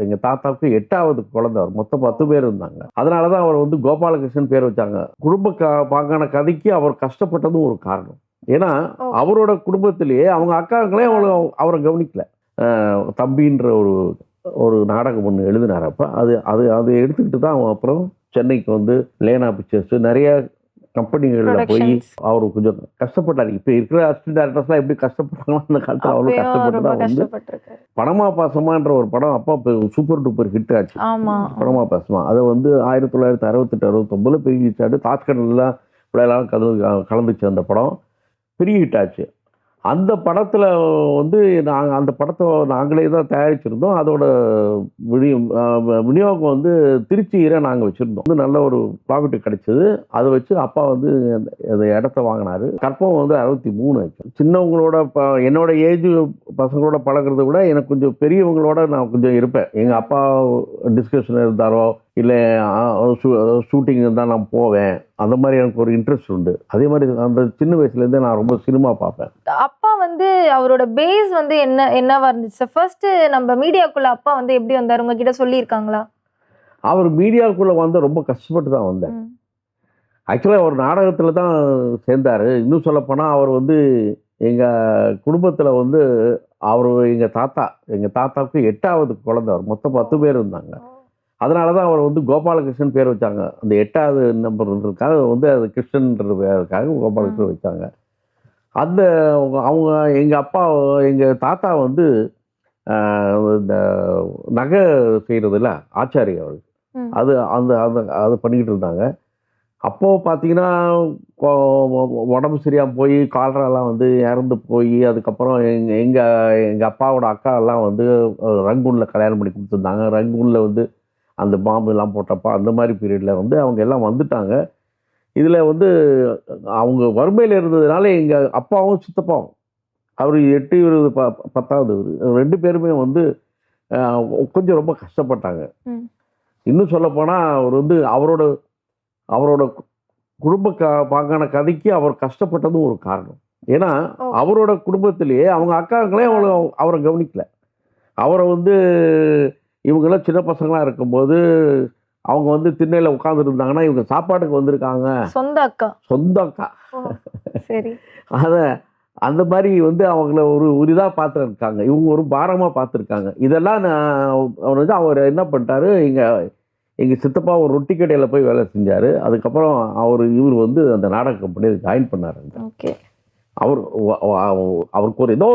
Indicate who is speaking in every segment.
Speaker 1: எங்கள் தாத்தாவுக்கு 8வது குழந்தை. அவர் மொத்தம் 10 பேர் இருந்தாங்க. அதனால தான் அவர் வந்து கோபாலகிருஷ்ணன் பேர் வச்சாங்க. குடும்ப பாங்கான கதைக்கு அவர் கஷ்டப்பட்டதும் ஒரு காரணம். ஏன்னா அவரோட குடும்பத்திலேயே அவங்க அக்காங்களே அவரை கவனிக்கல. தம்பின்ற ஒரு ஒரு நாடகம் ஒன்று எழுதினார். அப்போ அது அது அதை எடுத்துக்கிட்டு தான் அவன் அப்புறம் சென்னைக்கு வந்து லேனா பிக்சர்ஸ் நிறைய கம்பெனிகளில் போய் அவர் கொஞ்சம் கஷ்டப்பட்டார். இப்போ இருக்கிற அசிஸ்டன்ட் டேரக்டர்ஸ்லாம் எப்படி கஷ்டப்படுறாங்களோ அந்த காலத்தில் அவரும் கஷ்டப்பட்டு தான் வந்து பணமா பாசமான்ற ஒரு படம் அப்போ சூப்பர் டூப்பர் ஹிட் ஆச்சு. பணமா பாசமா அதை வந்து 1968 69 பெரிய ஹிட் ஆச்சு. தாஜ்கடல்லாம் விளையாடலாம் கலந்துச்சு. அந்த படம் பெரிய ஹிட் ஆச்சு. அந்த படத்தில் வந்து நாங்கள் அந்த படத்தை நாங்களே தான் தயாரிச்சிருந்தோம். அதோட விநியோகம் வந்து திருச்சியில் நாங்கள் வச்சுருந்தோம். வந்து நல்ல ஒரு ப்ராஃபிட் கிடைச்சிது. அதை வச்சு அப்பா வந்து அந்த இடத்த வாங்கினார். கற்பகம் வந்து 63 ஆச்சு. சின்னவங்களோட என்னோட ஏஜ் பசங்களோட பழகிறத விட எனக்கு கொஞ்சம் பெரியவங்களோட நான் கொஞ்சம் இருப்பேன். எங்கள் அப்பா டிஸ்கஷன் இருந்தாரோ இல்லை ஷூட்டிங் இருந்தால் நான் போவேன். அந்த மாதிரி எனக்கு ஒரு இன்ட்ரெஸ்ட் உண்டு. அதே மாதிரி அந்த சின்ன வயசுலேருந்தே நான் ரொம்ப சினிமா பார்ப்பேன்.
Speaker 2: அப்பா வந்து அவரோட பேஸ் வந்து என்னவா இருந்துச்சு? ஃபர்ஸ்ட் நம்ம மீடியாக்குள்ள அப்பா வந்து எப்படி வந்தார்? உங்ககிட்ட சொல்லியிருக்காங்களா?
Speaker 1: அவர் மீடியாவுக்குள்ளே வந்து ரொம்ப கஷ்டப்பட்டு தான் வந்தார். ஆக்சுவலாக ஒரு நாடகத்தில் தான் சேர்ந்தார். இன்னும் சொல்லப்போனால் அவர் வந்து எங்கள் குடும்பத்தில் வந்து எங்கள் தாத்தாவுக்கு 8வது குழந்தை. அவர் மொத்தம் 10 பேர் இருந்தாங்க. அதனால தான் அவர் வந்து கோபாலகிருஷ்ணன் பேர் வச்சாங்க. அந்த 8வது நம்பர்ன்றதுக்காக வந்து அது கிருஷ்ணன்ற பேருக்காக கோபாலகிருஷ்ணன் வச்சாங்க. அந்த அவங்க எங்கள் தாத்தா வந்து இந்த நகை செய்கிறதுல ஆச்சாரி அவர். அது அது பண்ணிக்கிட்டு இருந்தாங்க. அப்போது பார்த்தீங்கன்னா உடம்பு சரியாக போய் கால்ராலாம் வந்து இறந்து போய் அதுக்கப்புறம் எங்கள் அப்பாவோட அக்கா எல்லாம் வந்து ரங்கூனில் கல்யாணம் பண்ணி கொடுத்துருந்தாங்க. ரங்கூனில் வந்து அந்த பாம்பு எல்லாம் போட்டப்போ அந்த மாதிரி பீரியடில் வந்து அவங்க எல்லாம் வந்துட்டாங்க. இதில் வந்து அவங்க வறுமையில் இருந்ததுனால எங்கள் அப்பாவும் சித்தப்பாவும் அவர் 8 இவர் 10வது இவர் 2 பேருமே வந்து கொஞ்சம் ரொம்ப கஷ்டப்பட்டாங்க. இன்னும் சொல்லப்போனால் அவர் வந்து அவரோட குடும்ப பாங்கான கதைக்கு அவர் கஷ்டப்பட்டதும் ஒரு காரணம். ஏன்னா அவரோட குடும்பத்திலேயே அவங்க அக்காங்களே அவரை கவனிக்கல. அவரை வந்து இவங்கெல்லாம் சின்ன பசங்களாக இருக்கும்போது அவங்க வந்து திண்ணையில் உட்காந்துட்டு இருந்தாங்கன்னா இவங்க சாப்பாட்டுக்கு வந்திருக்காங்க. சொந்த அக்கா
Speaker 2: சரி.
Speaker 1: அதை அந்த மாதிரி வந்து அவங்கள ஒரு இதாக பார்த்துருக்காங்க. இவங்க ஒரு பாரமாக பார்த்துருக்காங்க. இதெல்லாம் அவர் வந்து அவர் என்ன பண்ணிட்டாரு, எங்கள் சித்தப்பா ஒரு ரொட்டி கடையில் போய் வேலை செஞ்சார். அதுக்கப்புறம் இவர் வந்து அந்த நாடக கம்பெனியில் ஜாயின் பண்ணார். அவருக்கு ஏதோ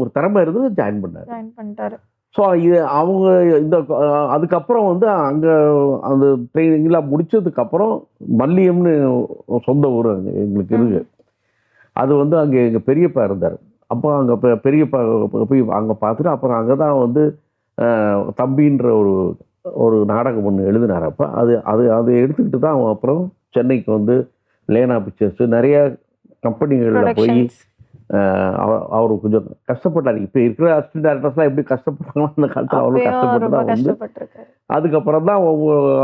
Speaker 1: ஒரு திறமை இருந்தது, ஜாயின் பண்ணார். ஸோ அவங்க அதுக்கப்புறம் வந்து அங்கே அந்த ட்ரைனிங்லாம் முடித்ததுக்கப்புறம் மல்லியம்னு சொந்த ஊர் அங்கே எங்களுக்கு இருக்குது. அது வந்து அங்கே எங்கள் பெரியப்பா இருந்தார். அப்போ அங்கே பெரியப்பா போய் அங்கே பார்த்துட்டு அப்புறம் அங்கே தான் வந்து தம்பின்ற ஒரு நாடகம் ஒன்று எழுதினார். அப்போ அதை எடுத்துக்கிட்டு தான் அவன் அப்புறம் சென்னைக்கு வந்து லேனா பிக்சர்ஸ் நிறைய கம்பெனிகளில் போய் அவர் கொஞ்சம் கஷ்டப்பட்டார். இப்போ இருக்கிற அசிஸ்டன்ட் டேரக்டர்ஸ்லாம் எப்படி கஷ்டப்படுறாங்களோ அந்த காலத்தில் அவரும் கஷ்டப்பட்டு தான் வந்து அதுக்கப்புறம் தான்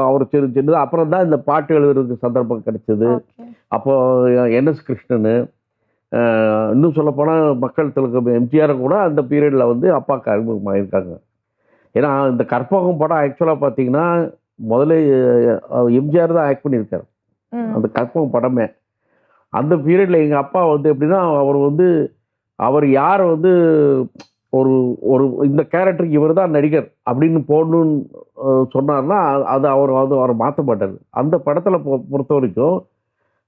Speaker 1: அவர் சின்னது அப்புறம் தான் இந்த பாட்டு எழுதுறதுக்கு சந்தர்ப்பம் கிடைச்சது. அப்போது என்எஸ் கிருஷ்ணன், இன்னும் சொல்லப்போனால் மக்கள் திலகம் எம்ஜிஆர் கூட அந்த பீரியடில் வந்து அப்பாவுக்கு அறிமுகமாகிருக்காங்க. ஏன்னா இந்த கற்பகம் படம் ஆக்சுவலாக பார்த்தீங்கன்னா முதல்ல எம்ஜிஆர் தான் ஆக்ட் பண்ணியிருக்காரு அந்த கற்பகம் படமே. அந்த பீரியடில் எங்கள் அப்பா வந்து எப்படின்னா அவர் யார் வந்து இந்த கேரக்டருக்கு இவர் தான் நடிகர் அப்படின்னு போடணும்னு சொன்னார்னா அது அவரை மாற்ற மாட்டார். அந்த படத்தில் பொறுத்த வரைக்கும்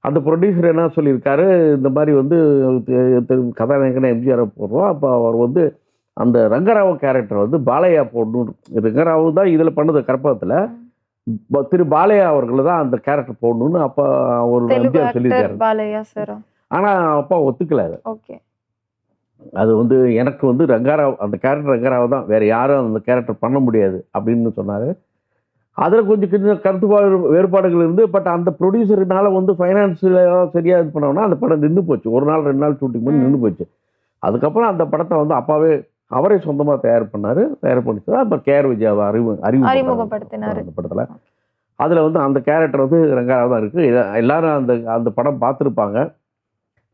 Speaker 1: அந்த ப்ரொடியூசர் என்ன சொல்லியிருக்காரு, இந்த மாதிரி வந்து கதாநாயகனை எம்ஜிஆரை போடுறோம். அப்போ அவர் வந்து அந்த ரங்கராவ் கேரக்டர் வந்து பாலையா போடணும். ரங்கராவ் தான் இதில் பண்ணது கற்பகத்தில். திரு பாலையா அவர்களை தான் அந்த கேரக்டர் போடணும்னு அப்போ ஒரு எம்ஜிஆர் சொல்லியிருக்காரு. ஆனால் அப்பா ஒத்துக்கல. அது வந்து எனக்கு வந்து ரங்கராவ் அந்த கேரக்டர் ரங்கராவ் தான், வேறு யாரும் அந்த கேரக்டர் பண்ண முடியாது அப்படின்னு சொன்னார். அதில் கொஞ்சம் கருத்து வேறுபாடுகள் இருந்து. பட் அந்த ப்ரொடியூசர்னால வந்து ஃபைனான்ஸில் சரியாக இது பண்ணோன்னா அந்த படம் நின்று போச்சு. 1 நாள் 2 நாள் ஷூட்டிங் பண்ணி நின்று போச்சு. அதுக்கப்புறம் அந்த படத்தை வந்து அப்பாவே அவரே சொந்தமாக தயார் பண்ணார். தயார் பண்ணிட்டு அப்புறம் கேஆர் விஜயாவை அறிமுகப்படுத்தினார் அந்த படத்தில். அதில் வந்து அந்த கேரக்டர் வந்து ரங்கராவ் தான் இருக்குது. எல்லாரும் அந்த படம் பார்த்துருப்பாங்க.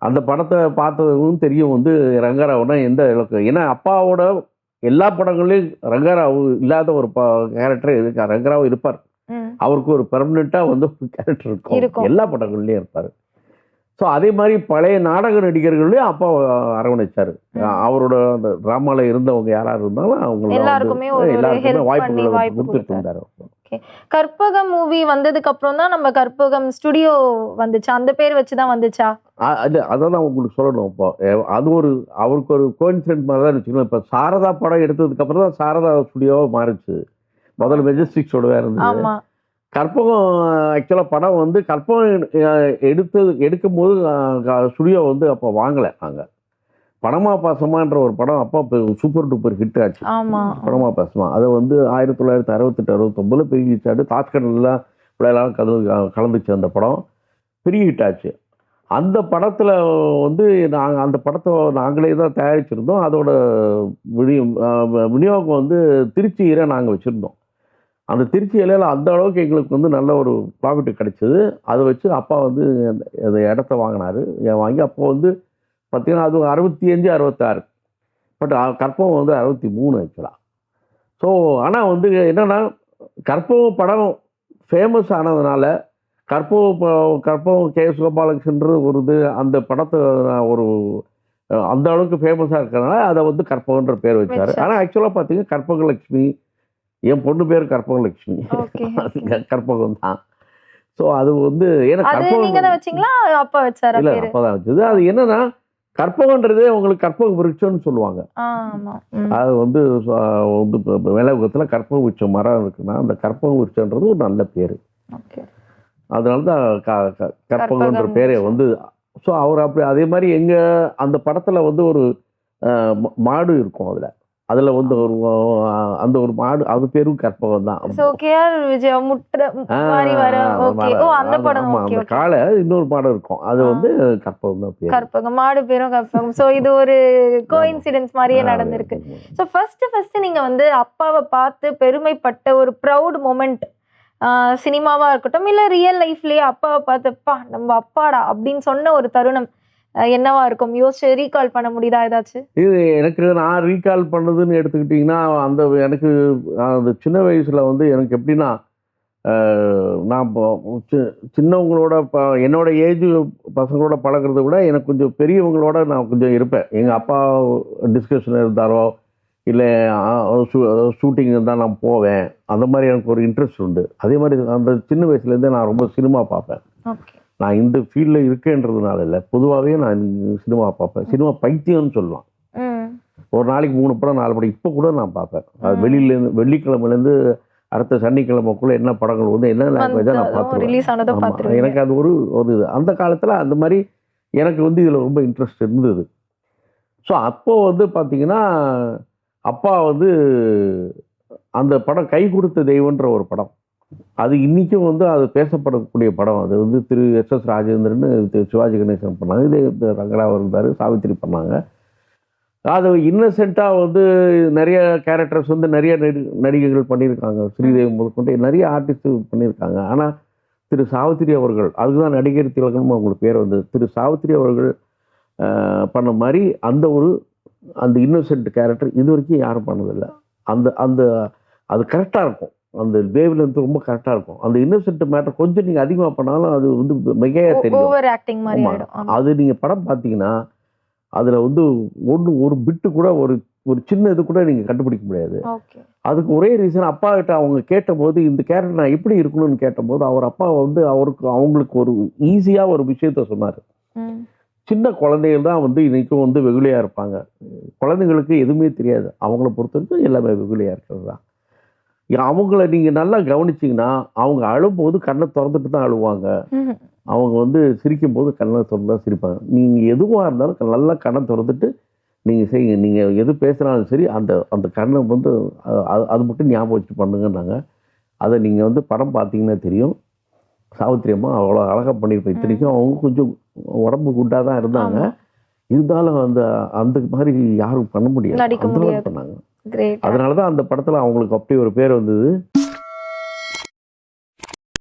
Speaker 1: அந்த படத்தை பார்த்ததும் தெரியும் வந்து ரங்கராவ்னா எந்த அளவுக்கு. ஏன்னா அப்பாவோட எல்லா படங்கள்லையும் ரங்கராவ் இல்லாத ஒரு கேரக்டர் எதுக்கு ரங்கராவ் இருப்பார். அவருக்கு ஒரு பெர்மனெண்ட்டாக வந்து ஒரு கேரக்டர் இருக்கும், எல்லா படங்கள்லையும் இருப்பார். ஸோ அதே மாதிரி பழைய நாடக நடிகர்களையும் அப்பா அரவணைச்சார். அவரோட அந்த ட்ராமாவில் இருந்தவங்க யாராக இருந்தாலும் அவங்கள எல்லாருக்குமே வாய்ப்புகளை கொடுத்துட்டு இருந்தார்.
Speaker 2: கற்பகம் மூவி வந்ததுக்கு அப்புறம் தான் நம்ம கற்பகம் ஸ்டுடியோ வந்துச்சு, அந்த பேர் வச்சு தான் வந்துச்சா?
Speaker 1: அதான் உங்களுக்கு சொல்லணும். இப்போ அது ஒரு அவருக்கு ஒரு கோயின்சிடென்ட் மாதிரி தான் வச்சுக்கணும். இப்போ சாரதா படம் எடுத்ததுக்கு அப்புறம் தான் சாரதா ஸ்டுடியோவாக மாறிச்சு. முதல்ல மெஜஸ்டிக்ஸோட இருந்தது. கற்பகம் ஆக்சுவலாக படம் வந்து கற்பகம் எடுக்கும்போது ஸ்டுடியோ வந்து அப்போ வாங்கலை. நாங்கள் பணமா பாசமான்ற ஒரு படம் அப்போ சூப்பர் டூப்பர் ஹிட் ஆச்சு. பணமா பாசமா அதை வந்து 1968-69 பெரிய ஹிட் ஆச்சு. தாஜ்கடல்லாம் பிள்ளைலாம் கலந்துச்சு. அந்த படம் பெரிய ஹிட் ஆச்சு. அந்த படத்தில் வந்து நாங்கள் அந்த படத்தை நாங்களே தான் தயாரிச்சிருந்தோம். அதோட விநியோகம் வந்து திருச்சியில் நாங்கள் வச்சுருந்தோம். அந்த திருச்சி இலையில் அந்த அளவுக்கு எங்களுக்கு வந்து நல்ல ஒரு ப்ராஃபிட் கிடைச்சிது. அதை வச்சு அப்பா வந்து அந்த இடத்த வாங்கினார். வாங்கி அப்போ வந்து பார்த்திங்கன்னா அது 65-66, பட் கற்பகம் வந்து 63 ஆக்சுவலாக. ஸோ ஆனால் வந்து என்னென்னா கற்பகம் படம் ஃபேமஸ் ஆனதுனால கற்பகம் கே.எஸ். கோபாலகிருஷ்ணன்றது ஒரு இது அந்த படத்தை ஒரு அந்த அளவுக்கு ஃபேமஸாக இருக்கிறதுனால அதை வந்து கற்பகன்ற பேர் வச்சார். ஆனால் ஆக்சுவலாக பார்த்தீங்கன்னா கற்பகலட்சுமி, என் பொண்ணு பேர் கற்பகலட்சுமி, கற்பகம் தான். ஸோ அது வந்து ஏன்னா கற்பகம்
Speaker 2: அப்பா வச்சாரு?
Speaker 1: இல்லை, அப்பா தான் வச்சது. அது என்னன்னா கற்பகன்றதே உங்களுக்கு கற்பக விருட்சம்னு சொல்லுவாங்க. அது வந்து மேலோகத்தில் கற்பக விருட்சம் மரம் இருக்குன்னா அந்த கற்பக விருட்சம்ன்றது ஒரு நல்ல பேர். அதனால தான் கற்பகன்ற பேரை வந்து. ஸோ அவர் அப்படி அதே மாதிரி எங்கள் அந்த படத்தில் வந்து ஒரு மாடு இருக்கும். அதில் வந்து ஒரு அந்த ஒரு மாடு அது பேரும் கற்பகம் தான். அந்த காலை இன்னொரு மாடு இருக்கும், அது வந்து கற்பகம் தான் பேர்.
Speaker 2: கற்பகம் மாடு பேரும் கற்பகம். ஸோ இது ஒரு கோஇன்சிடென்ஸ் மாதிரியே நடந்திருக்கு. ஸோ ஃபர்ஸ்ட் நீங்க வந்து அப்பாவை பார்த்து பெருமைப்பட்ட ஒரு ப்ரௌட் மொமெண்ட் சினிமாவா இருக்கட்டும் இல்லை ரியல் லைஃப்லயே அப்பாவை பார்த்துப்பா நம்ம அப்பாடா அப்படின்னு சொன்ன ஒரு தருணம் என்னவா இருக்கும்? யோசிச்சு ரீகால் பண்ண முடியுதா ஏதாச்சும்?
Speaker 1: இது எனக்கு நான் ரீகால் பண்ணதுன்னு எடுத்துக்கிட்டிங்கன்னா அந்த எனக்கு அந்த சின்ன வயசில் வந்து எனக்கு எப்படின்னா நான் சின்னவங்களோட என்னோட ஏஜ் பசங்களோட பழகிறத விட எனக்கு கொஞ்சம் பெரியவங்களோட நான் கொஞ்சம் இருப்பேன். எங்கள் அப்பா டிஸ்கஷன் இருந்தாரோ இல்லை ஷூட்டிங் இருந்தால் நான் போவேன். அந்த மாதிரி எனக்கு ஒரு இன்ட்ரெஸ்ட் உண்டு. அதே மாதிரி அந்த சின்ன வயசுலேருந்தே நான் ரொம்ப சினிமா பார்ப்பேன். நான் இந்த ஃபீல்டில் இருக்கேன்றதுனால இல்லை, பொதுவாகவே நான் சினிமா பார்ப்பேன். சினிமா பைத்தியம்னு சொல்லலாம். ஒரு நாளைக்கு 3 படம் 4 படம் இப்போ கூட நான் பார்ப்பேன். அது வெள்ளிக்கிழமைலேருந்து அடுத்த சனிக்கிழமைக்குள்ளே என்ன படங்கள் வந்து என்ன லாங்குவேஜாக நான் பார்த்துருவேன். எனக்கு அது ஒரு இது அந்த காலத்தில் அந்த மாதிரி எனக்கு வந்து இதில் ரொம்ப இன்ட்ரெஸ்ட் இருந்தது. ஸோ அப்போது வந்து பார்த்திங்கன்னா அப்பா வந்து அந்த படம் கை கொடுத்த தெய்வன்ற ஒரு படம், அது இன்றைக்கும் வந்து அது பேசப்படக்கூடிய படம். அது வந்து திரு எஸ்.எஸ். ராஜேந்திரன், சிவாஜி கணேசன் பண்ணாங்க. இது ரங்கராவ் இருந்தார், சாவித்திரி பண்ணாங்க. அது இன்னசென்ட்டாக வந்து நிறைய கேரக்டர்ஸ் வந்து நிறைய நடிகைகள் பண்ணியிருக்காங்க. ஸ்ரீதேவி முதற்கொண்டு நிறைய ஆர்டிஸ்ட் பண்ணியிருக்காங்க. ஆனால் திரு சாவித்திரி அவர்கள், அதுதான் நடிகர் திலகமும் அவங்களுக்கு பேர் வந்து திரு சாவித்திரி அவர்கள் பண்ண மாதிரி அந்த இன்னசென்ட் கேரக்டர் இது வரைக்கும் யாரும் பண்ணதில்லை. அது கரெக்டாக இருக்கும். அந்த வேவ்லென்த் ரொம்ப கரெக்டாக இருக்கும். அந்த இன்னசென்ட் மேட்டர் கொஞ்சம் நீங்கள் அதிகமாக பண்ணாலும் அது வந்து மிகையாக தெரியும். அது நீங்கள் படம் பார்த்தீங்கன்னா அதில் வந்து ஒரு பிட்டு கூட ஒரு சின்ன இது கூட நீங்கள் கண்டுபிடிக்க முடியாது. அதுக்கு ஒரே ரீசன், அப்பா கிட்ட அவங்க கேட்டபோது இந்த கேரக்டர் நான் எப்படி இருக்கணும்னு கேட்டபோது அவர் அப்பா வந்து அவங்களுக்கு ஒரு ஈஸியாக ஒரு விஷயத்த சொன்னார். சின்ன குழந்தைகள் தான் வந்து இன்றைக்கும் வந்து வெகுளியாக இருப்பாங்க. குழந்தைங்களுக்கு எதுவுமே தெரியாது. அவங்கள பொறுத்தவரைக்கும் எல்லாமே வெகுளியாக இருக்கிறது தான். அவங்கள நீங்கள் நல்லா கவனிச்சிங்கன்னா அவங்க அழும்போது கண்ணை திறந்துட்டு தான் அழுவாங்க. அவங்க வந்து சிரிக்கும் போது கண்ணை திறந்து தான் சிரிப்பாங்க. நீங்கள் எதுவாக இருந்தாலும் நல்லா கண்ணை திறந்துட்டு நீங்கள் செய்யுங்க. நீங்கள் எது பேசுனாலும் சரி அந்த கண்ணை வந்து அது மட்டும் ஞாபகம் வச்சுட்டு பண்ணுங்கன்னாங்க. அதை நீங்கள் வந்து படம் பார்த்தீங்கன்னா தெரியும். சாவித்திரி அம்மா அவ்வளோ அழகாக பண்ணியிருப்பேன். இத்தனைக்கும் அவங்க கொஞ்சம் உடம்பு குண்டாக தான் இருந்தாங்க. இருந்தாலும் அந்த மாதிரி யாரும் பண்ண முடியாது. அந்த மாதிரி பண்ணாங்க. அதனால தான் அந்த படத்தில் அவங்களுக்கு அப்படி ஒரு பேர் வந்தது.